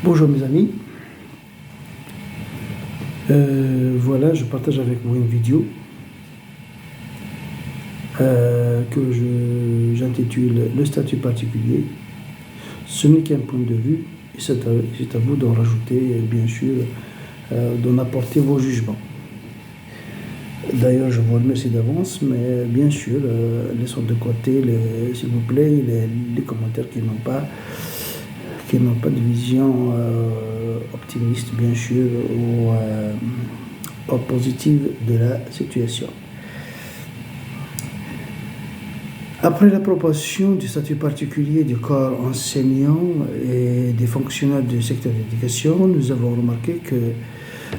Bonjour mes amis, voilà, je partage avec vous une vidéo que j'intitule Le statut particulier. Ce n'est qu'un point de vue et c'est à vous d'en rajouter, bien sûr, d'en apporter vos jugements. D'ailleurs, je vous remercie d'avance, mais bien sûr, laissons de côté, s'il vous plaît, les commentaires qui n'ont pas de vision optimiste, bien sûr, ou positive de la situation. Après l'approbation du statut particulier du corps enseignant et des fonctionnaires du secteur de l'éducation, nous avons remarqué que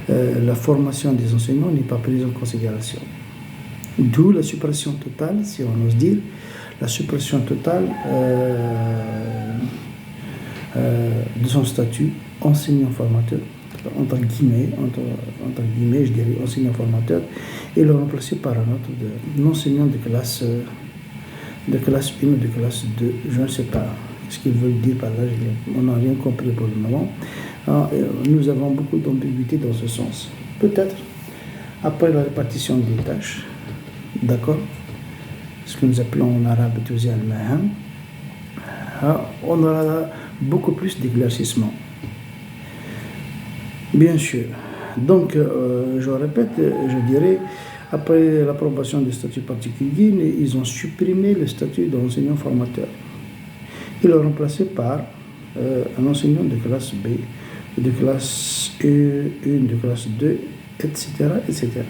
la formation des enseignants n'est pas prise en considération. D'où la suppression totale, si on ose dire, la suppression totale de son statut enseignant-formateur, entre guillemets, je dirais enseignant-formateur, et le remplacer par un autre enseignant de classe 1 ou de classe 2, je ne sais pas ce qu'ils veulent dire par là, on n'a rien compris pour le moment. Alors, nous avons beaucoup d'ambiguïté dans ce sens. Peut-être, après la répartition des tâches, d'accord, ce que nous appelons en arabe on aura beaucoup plus d'éclaircissement. Bien sûr. Donc, je répète, je dirais, après l'approbation du statut particulier, ils ont supprimé le statut d'enseignant formateur. Ils l'ont remplacé par un enseignant de classe B, de classe 1, de classe 2, etc. etc.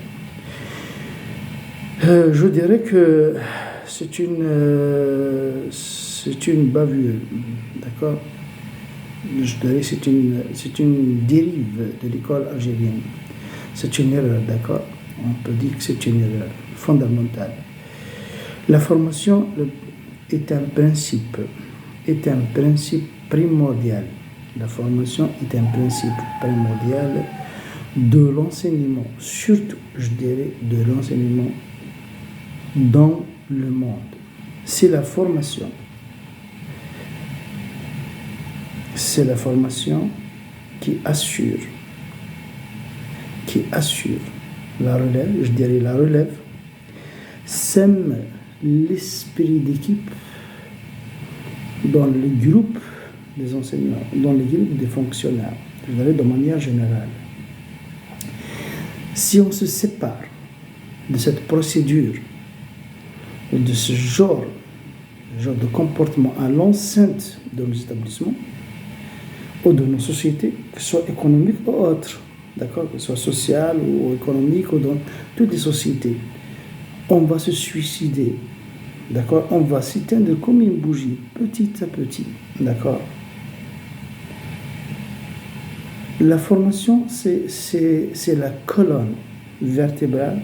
Je dirais que c'est une bavure, d'accord? Je dirais que c'est une dérive de l'école algérienne. C'est une erreur, d'accord? On peut dire que c'est une erreur fondamentale. La formation est un principe primordial. La formation est un principe primordial de l'enseignement, surtout, je dirais, de l'enseignement dans le monde. C'est la formation qui assure la relève, je dirais la relève, sème l'esprit d'équipe dans le groupe des enseignants, dans le groupe des fonctionnaires, je dirais de manière générale. Si on se sépare de cette procédure, de ce genre de comportement à l'enceinte de nos établissements ou de nos sociétés, que ce soit économiques ou autres, d'accord, que ce soit social ou économique ou dans toutes les sociétés, on va se suicider, d'accord, on va s'éteindre comme une bougie, petit à petit, d'accord. La formation, c'est la colonne vertébrale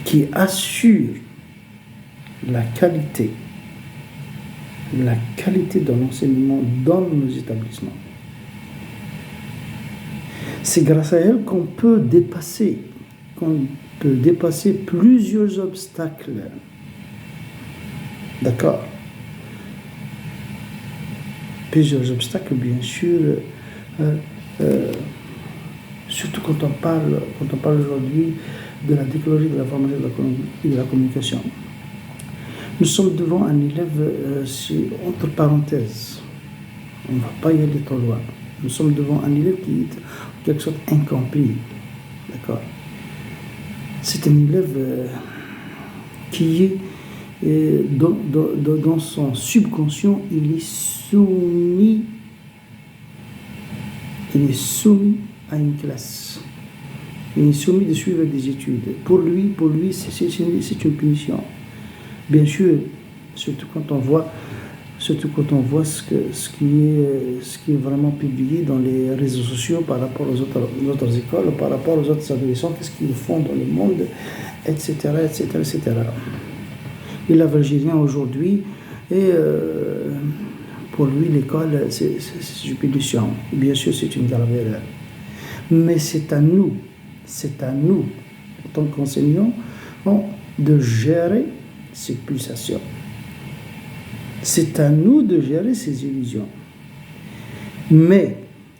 qui assure la qualité de l'enseignement dans nos établissements. C'est grâce à elle qu'on peut dépasser plusieurs obstacles. D'accord? Plusieurs obstacles, bien sûr, surtout quand on parle aujourd'hui de la technologie de l'information et de la communication. Nous sommes devant un élève, entre parenthèses, on ne va pas y aller trop loin. Nous sommes devant un élève qui est en quelque sorte incompris. D'accord? C'est un élève qui est dans son subconscient, il est soumis à une classe. Il est soumis de suivre des études. Pour lui, c'est une punition. Bien sûr, surtout quand on voit ce qui est vraiment publié dans les réseaux sociaux par rapport aux autres écoles, par rapport aux autres adolescents, qu'est-ce qu'ils font dans le monde, etc., etc., etc. L'élève algérien aujourd'hui, et pour lui, l'école, c'est une punition. Bien sûr, c'est une grave erreur. Mais c'est à nous, en tant qu'enseignants, de gérer ces pulsations. C'est à nous de gérer ces illusions. Mais,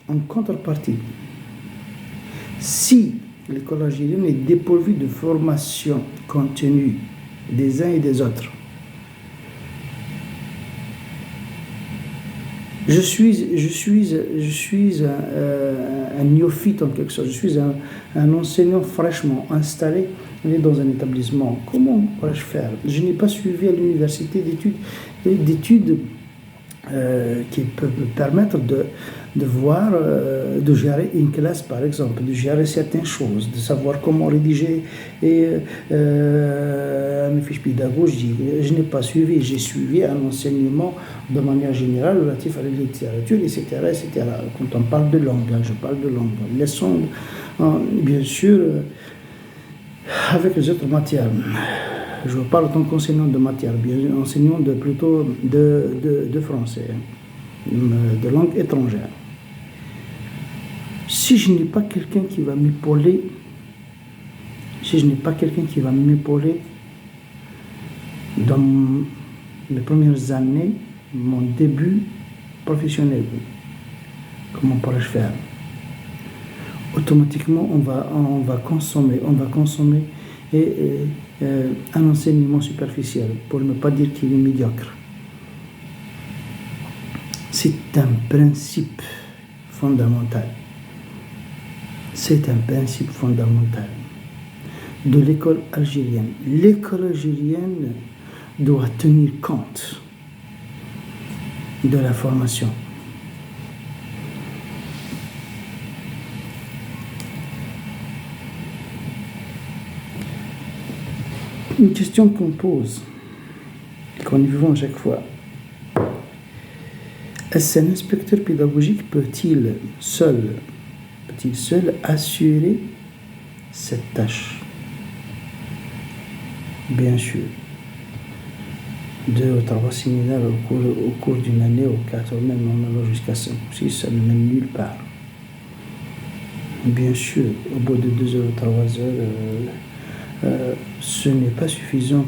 en contrepartie, si l'école algérienne est dépourvue de formation continue des uns et des autres, je suis un néophyte en quelque sorte, je suis un enseignant fraîchement installé dans un établissement. Comment pourrais-je faire? Je n'ai pas suivi à l'université d'études qui peuvent me permettre de voir, de gérer une classe par exemple, de gérer certaines choses, de savoir comment rédiger une fiche pédagogique. Je n'ai pas suivi, j'ai suivi un enseignement de manière générale relatif à la littérature, etc., etc. Quand on parle de langue, je parle de langue. Laissons, bien sûr, avec les autres matières. Je parle en tant qu'enseignant de matière, bien enseignant plutôt de français, de langue étrangère. Si je n'ai pas quelqu'un qui va m'épauler, dans mes premières années, mon début professionnel, comment pourrais-je faire? Automatiquement, on va consommer un enseignement superficiel, pour ne pas dire qu'il est médiocre. C'est un principe fondamental. C'est un principe fondamental de l'école algérienne. L'école algérienne doit tenir compte de la formation. Une question qu'on pose, qu'on y vivons à chaque fois. Est-ce un inspecteur pédagogique peut-il seul assurer cette tâche? Bien sûr. 2 ou 3 séminaires au cours d'une année, ou 4, ou même en allant jusqu'à 5 ou 6, ça ne mène nulle part. Bien sûr, au bout de 2 heures ou 3 heures, ce n'est pas suffisant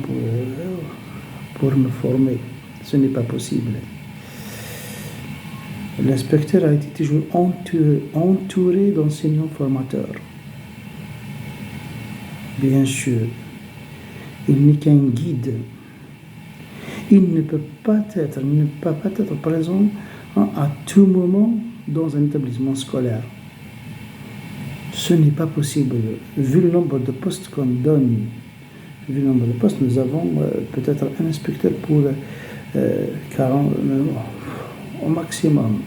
pour me former. Ce n'est pas possible. L'inspecteur a été toujours entouré d'enseignants formateurs. Bien sûr, il n'est qu'un guide. Il ne peut pas être présent à tout moment dans un établissement scolaire. Ce n'est pas possible. Vu le nombre de postes qu'on donne, nous avons peut-être un inspecteur pour 40, au maximum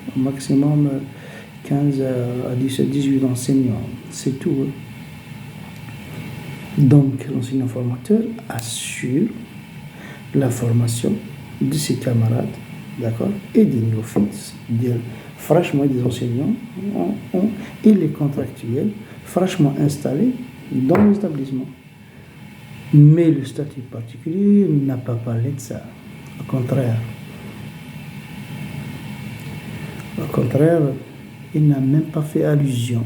15 à 17, 18 enseignants. C'est tout. Donc, l'enseignant formateur assure la formation de ses camarades, d'accord, et des néophytes, fraîchement des enseignants et les contractuels fraîchement installés dans l'établissement. Mais le statut particulier n'a pas parlé de ça. Au contraire, il n'a même pas fait allusion.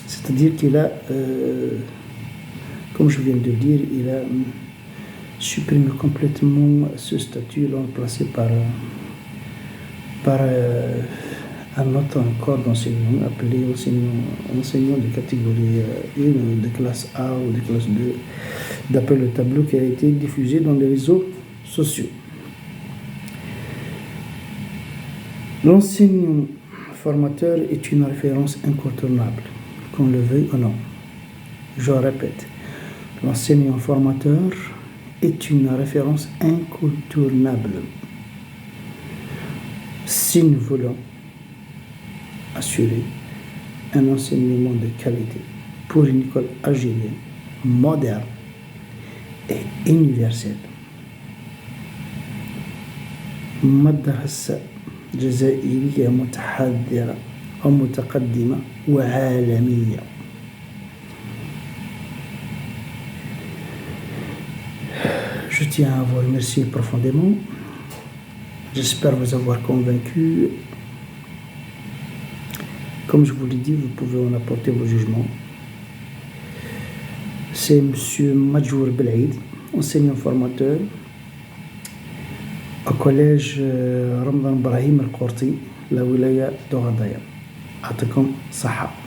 C'est-à-dire qu'il a, comme je viens de dire, il a supprimé complètement ce statut, remplacé par un autre corps d'enseignants, appelé enseignant de catégorie 1, de classe A ou de classe 2, d'après le tableau qui a été diffusé dans les réseaux sociaux. L'enseignant formateur est une référence incontournable, qu'on le veuille ou non. Je répète, l'enseignant formateur est une référence incontournable. Si nous voulons assurer un enseignement de qualité pour une école algérienne, moderne et universelle, مدرسة جزائرية متحضرة ومتقدمة وعالمية. Je tiens à vous remercier profondément. J'espère vous avoir convaincu. Comme je vous l'ai dit, vous pouvez en apporter vos jugements. C'est M. Madjour Belaïd, enseignant formateur au collège Ramadan Brahim Al-Qorti la wilaya d'Oradaya. يعطيكم صحة.